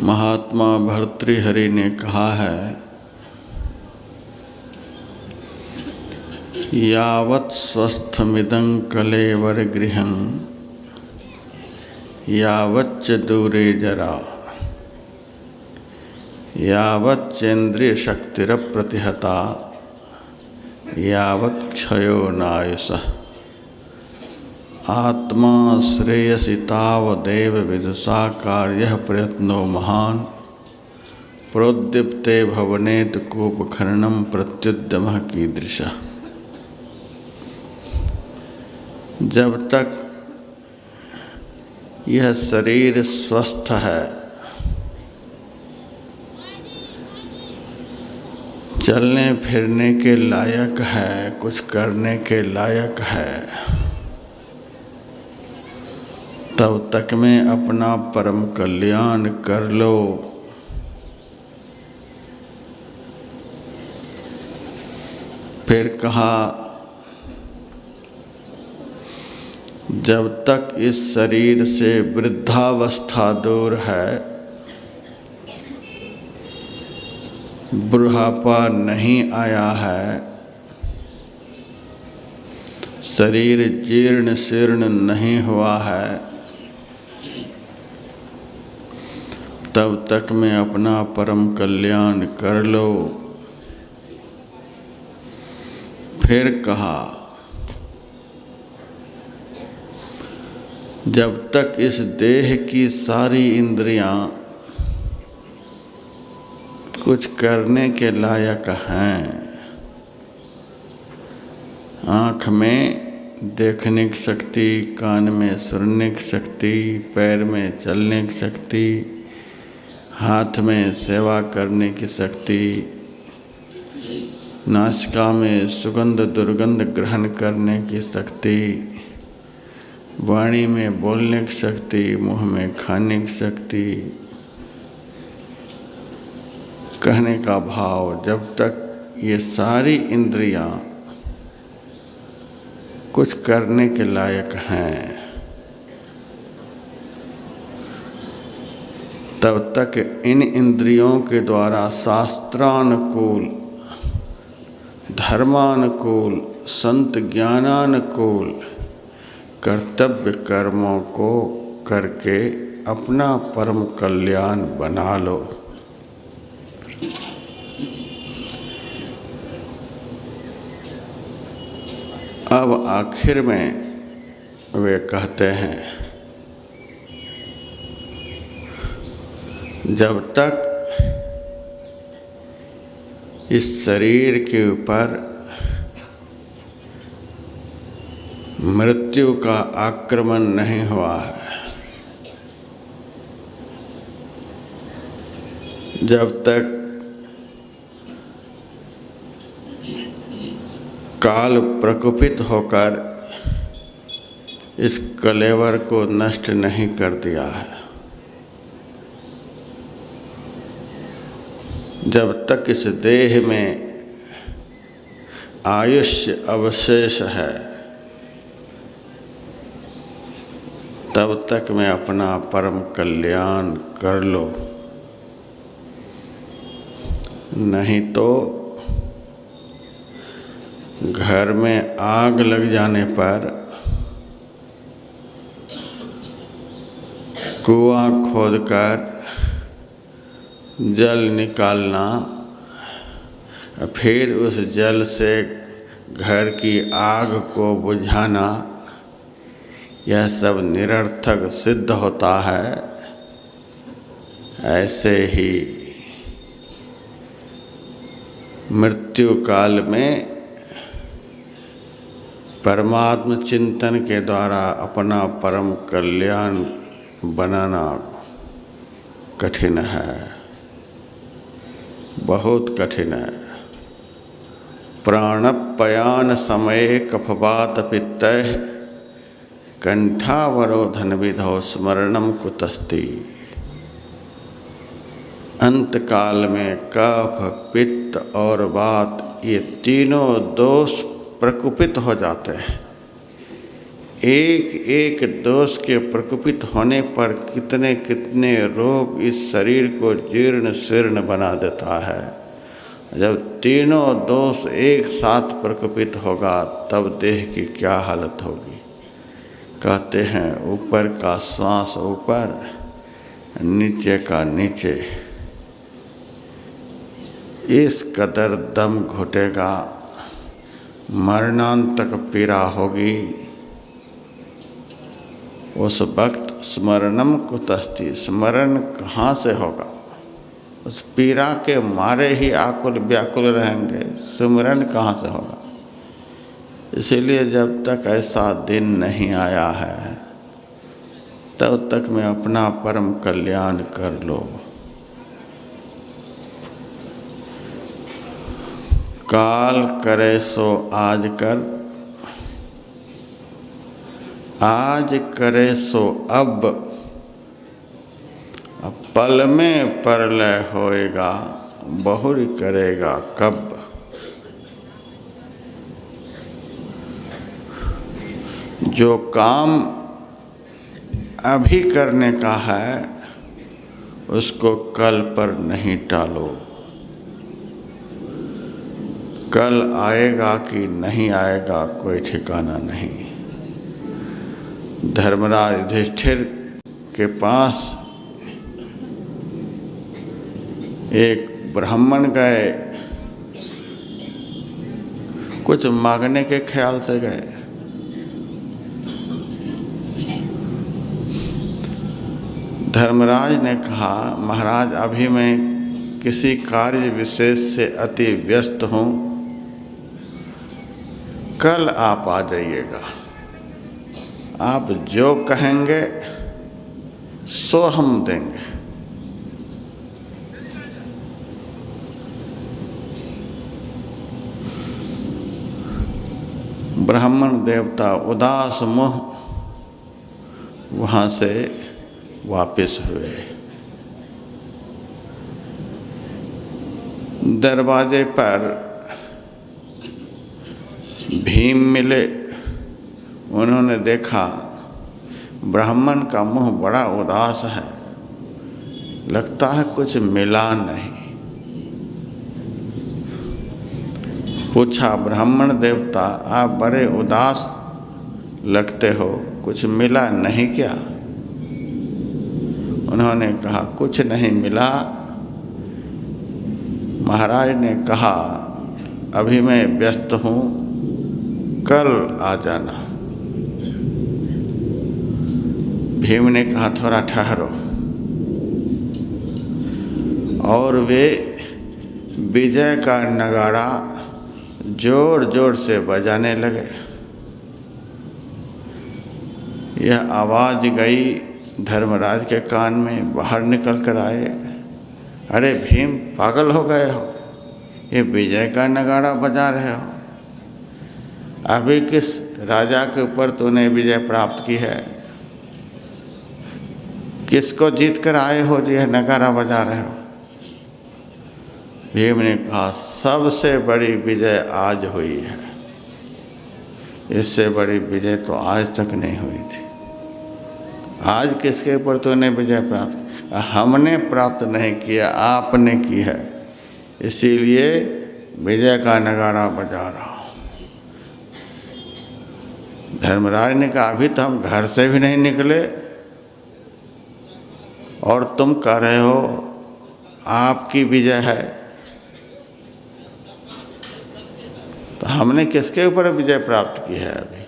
महात्मा भर्तृहरि ने कहा है, यावत् स्वस्थमिदं कलेवर गृहं यावच्च दूरे जरा यावच्चेन्द्रिय शक्तिरप्रतिहता यावत् क्षयो नायुषः आत्मा श्रेयसि तावदेव विदुषा कार्यः प्रयत्नो महान् प्रोद्दीप्ते भवनेत कूपखननं प्रत्युद्यमः कीदृशः। जब तक यह शरीर स्वस्थ है, चलने फिरने के लायक है, कुछ करने के लायक है, तब तक में अपना परम कल्याण कर लो। फिर कहा, जब तक इस शरीर से वृद्धावस्था दूर है, बुढ़ापा नहीं आया है, शरीर जीर्ण शीर्ण नहीं हुआ है, तब तक में अपना परम कल्याण कर लो। फिर कहा, जब तक इस देह की सारी इंद्रियां कुछ करने के लायक हैं, आँख में देखने की शक्ति, कान में सुनने की शक्ति, पैर में चलने की शक्ति, हाथ में सेवा करने की शक्ति, नासिका में सुगंध दुर्गंध ग्रहण करने की शक्ति, वाणी में बोलने की शक्ति, मुंह में खाने की शक्ति, कहने का भाव, जब तक ये सारी इंद्रियां कुछ करने के लायक हैं, तब तक इन इंद्रियों के द्वारा शास्त्रानुकूल, धर्मानुकूल, संत ज्ञानानुकूल कर्तव्य कर्मों को करके अपना परम कल्याण बना लो। अब आखिर में वे कहते हैं, जब तक इस शरीर के ऊपर मृत्यु का आक्रमण नहीं हुआ है, जब तक काल प्रकोपित होकर इस कलेवर को नष्ट नहीं कर दिया है, जब तक इस देह में आयुष्य अवशेष है, तब तक मैं अपना परम कल्याण कर लो। नहीं तो घर में आग लग जाने पर कुआं खोदकर जल निकालना, फिर उस जल से घर की आग को बुझाना, यह सब निरर्थक सिद्ध होता है। ऐसे ही मृत्यु काल में परमात्म चिंतन के द्वारा अपना परम कल्याण बनाना कठिन है, बहुत कठिन है। प्राणपयान समय कफवात पित्तः कंठावरोधन विधौ स्मरणम कुतस्ति। अंत काल में कफ, पित्त और वात, ये तीनों दोष प्रकुपित हो जाते हैं। एक एक दोष के प्रकोपित होने पर कितने कितने रोग इस शरीर को जीर्ण शीर्ण बना देता है। जब तीनों दोष एक साथ प्रकोपित होगा तब देह की क्या हालत होगी। कहते हैं ऊपर का श्वास ऊपर, नीचे का नीचे, इस कदर दम घुटेगा, मरणांतक पीड़ा होगी। उस वक्त स्मरणम कुतस्ति, स्मरण कहाँ से होगा। उस पीड़ा के मारे ही आकुल व्याकुल रहेंगे, स्मरण कहाँ से होगा। इसीलिए जब तक ऐसा दिन नहीं आया है तब तक में अपना परम कल्याण कर लो। काल करे सो आज कर, आज करे सो अब पल में परलय होएगा, बहुरी करेगा कब। जो काम अभी करने का है उसको कल पर नहीं टालो। कल आएगा कि नहीं आएगा कोई ठिकाना नहीं। धर्मराज युधिष्ठिर के पास एक ब्राह्मण गए, कुछ मांगने के ख्याल से गए। धर्मराज ने कहा महाराज अभी मैं किसी कार्य विशेष से अति व्यस्त हूँ, कल आप आ जाइएगा। आप जो कहेंगे सो हम देंगे। ब्राह्मण देवता उदास मुँह वहाँ से वापस हुए। दरवाजे पर भीम मिले। उन्होंने देखा ब्राह्मण का मुंह बड़ा उदास है, लगता है कुछ मिला नहीं। पूछा ब्राह्मण देवता आप बड़े उदास लगते हो, कुछ मिला नहीं क्या। उन्होंने कहा कुछ नहीं मिला। महाराज ने कहा अभी मैं व्यस्त हूँ, कल आ जाना। भीम ने कहा थोड़ा ठहरो। और वे विजय का नगाड़ा जोर जोर से बजाने लगे। यह आवाज़ गई धर्मराज के कान में, बाहर निकल कर आए। अरे भीम पागल हो गए हो, ये विजय का नगाड़ा बजा रहे हो। अभी किस राजा के ऊपर तूने विजय प्राप्त की है, किसको जीत कर आए हो जो यह नगाड़ा बजा रहे हो। भीम ने कहा सबसे बड़ी विजय आज हुई है, इससे बड़ी विजय तो आज तक नहीं हुई थी। आज किसके ऊपर तूने विजय प्राप्त, हमने प्राप्त नहीं किया, आपने की है, इसीलिए विजय का नगाड़ा बजा रहा हूँ। धर्मराज ने कहा अभी तो हम घर से भी नहीं निकले और तुम कह रहे हो आपकी विजय है, तो हमने किसके ऊपर विजय प्राप्त की है अभी।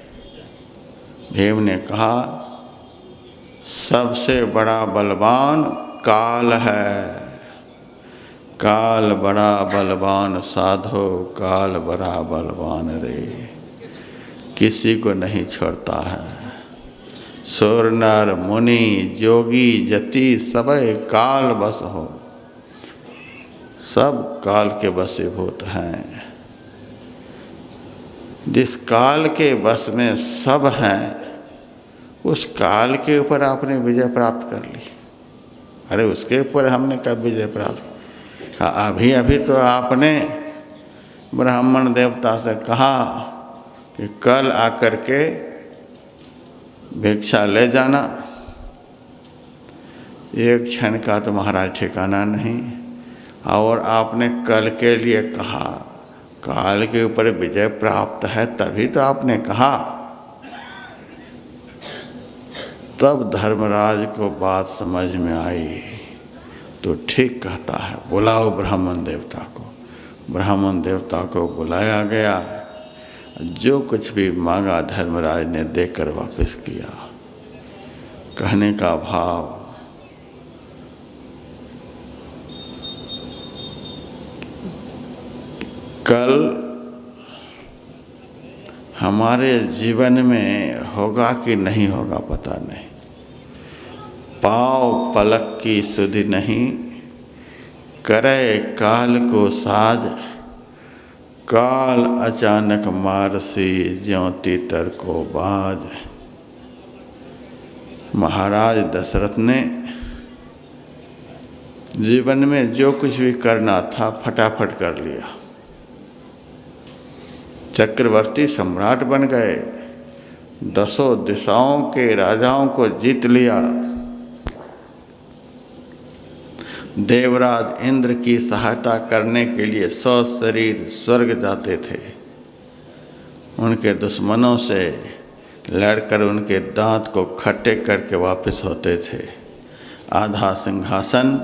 भीम ने कहा सबसे बड़ा बलवान काल है, काल बड़ा बलवान साधो, काल बड़ा बलवान रे, किसी को नहीं छोड़ता है। सुर नर मुनि जोगी जति सबे काल बस हो, सब काल के वशीभूत हैं। जिस काल के वश में सब हैं उस काल के ऊपर आपने विजय प्राप्त कर ली। अरे उसके ऊपर हमने कब विजय प्राप्त कहा, अभी अभी तो आपने ब्राह्मण देवता से कहा कि कल आकर के भिक्षा ले जाना, एक क्षण का तो महाराज ठिकाना नहीं। और आपने कल के लिए कहा, काल के ऊपर विजय प्राप्त है तभी तो आपने कहा। तब धर्मराज को बात समझ में आई तो ठीक कहता है, बुलाओ ब्राह्मण देवता को। ब्राह्मण देवता को बुलाया गया, जो कुछ भी मांगा धर्मराज ने देकर वापस किया। कहने का भाव, कल हमारे जीवन में होगा कि नहीं होगा पता नहीं। पाँव पलक की सुधि नहीं, करे काल को साज, काल अचानक मारसी ज्यों तीतर को बाज। महाराज दशरथ ने जीवन में जो कुछ भी करना था फटाफट कर लिया। चक्रवर्ती सम्राट बन गए, 10 दिशाओं के राजाओं को जीत लिया। देवराज इंद्र की सहायता करने के लिए सशरीर स्वर्ग जाते थे। उनके दुश्मनों से लड़कर उनके दांत को खट्टे करके वापस होते थे। आधा सिंहासन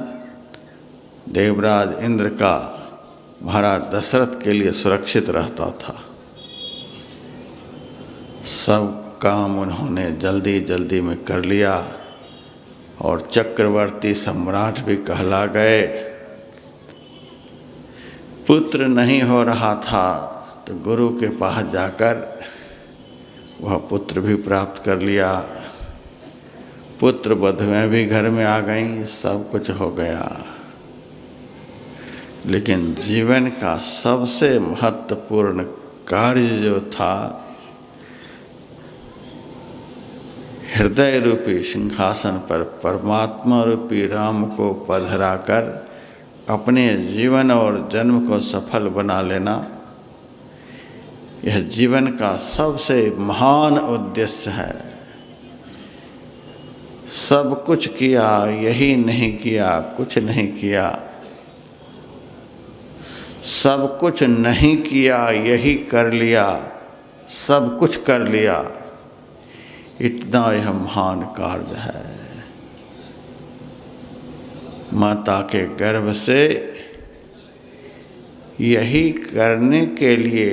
देवराज इंद्र का महाराज दशरथ के लिए सुरक्षित रहता था। सब काम उन्होंने जल्दी जल्दी में कर लिया और चक्रवर्ती सम्राट भी कहला गए। पुत्र नहीं हो रहा था तो गुरु के पास जाकर वह पुत्र भी प्राप्त कर लिया। पुत्र वधुएं भी घर में आ गईं, सब कुछ हो गया। लेकिन जीवन का सबसे महत्वपूर्ण कार्य जो था, हृदय रूपी सिंहासन पर परमात्मा रूपी राम को पधराकर अपने जीवन और जन्म को सफल बना लेना, यह जीवन का सबसे महान उद्देश्य है। सब कुछ किया, यही नहीं किया, कुछ नहीं किया। सब कुछ नहीं किया, यही कर लिया, सब कुछ कर लिया। इतना यह महान कार्य है। माता के गर्भ से यही करने के लिए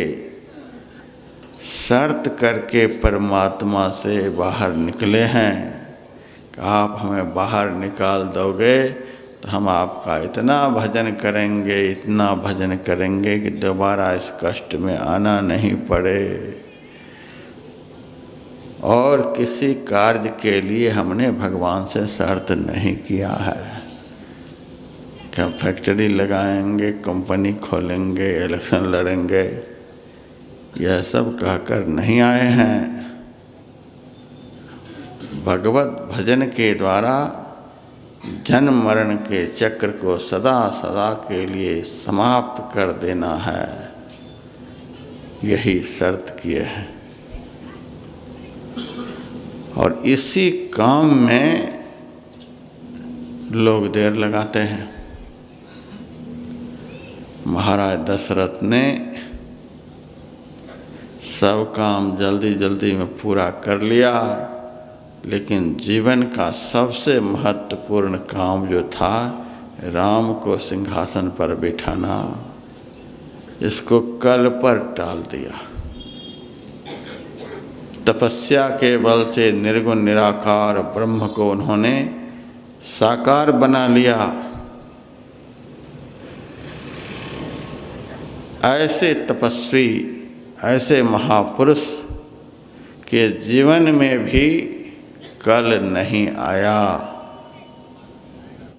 शर्त करके परमात्मा से बाहर निकले हैं कि आप हमें बाहर निकाल दोगे तो हम आपका इतना भजन करेंगे, इतना भजन करेंगे कि दोबारा इस कष्ट में आना नहीं पड़े। और किसी कार्य के लिए हमने भगवान से शर्त नहीं किया है कि हम फैक्ट्री लगाएंगे, कंपनी खोलेंगे, इलेक्शन लड़ेंगे, यह सब कहकर नहीं आए हैं। भगवत भजन के द्वारा जन्म मरण के चक्र को सदा सदा के लिए समाप्त कर देना है, यही शर्त किए हैं। और इसी काम में लोग देर लगाते हैं। महाराज दशरथ ने सब काम जल्दी जल्दी में पूरा कर लिया, लेकिन जीवन का सबसे महत्वपूर्ण काम जो था राम को सिंहासन पर बिठाना, इसको कल पर टाल दिया। तपस्या के बल से निर्गुण निराकार ब्रह्म को उन्होंने साकार बना लिया। ऐसे तपस्वी, ऐसे महापुरुष के जीवन में भी कल नहीं आया।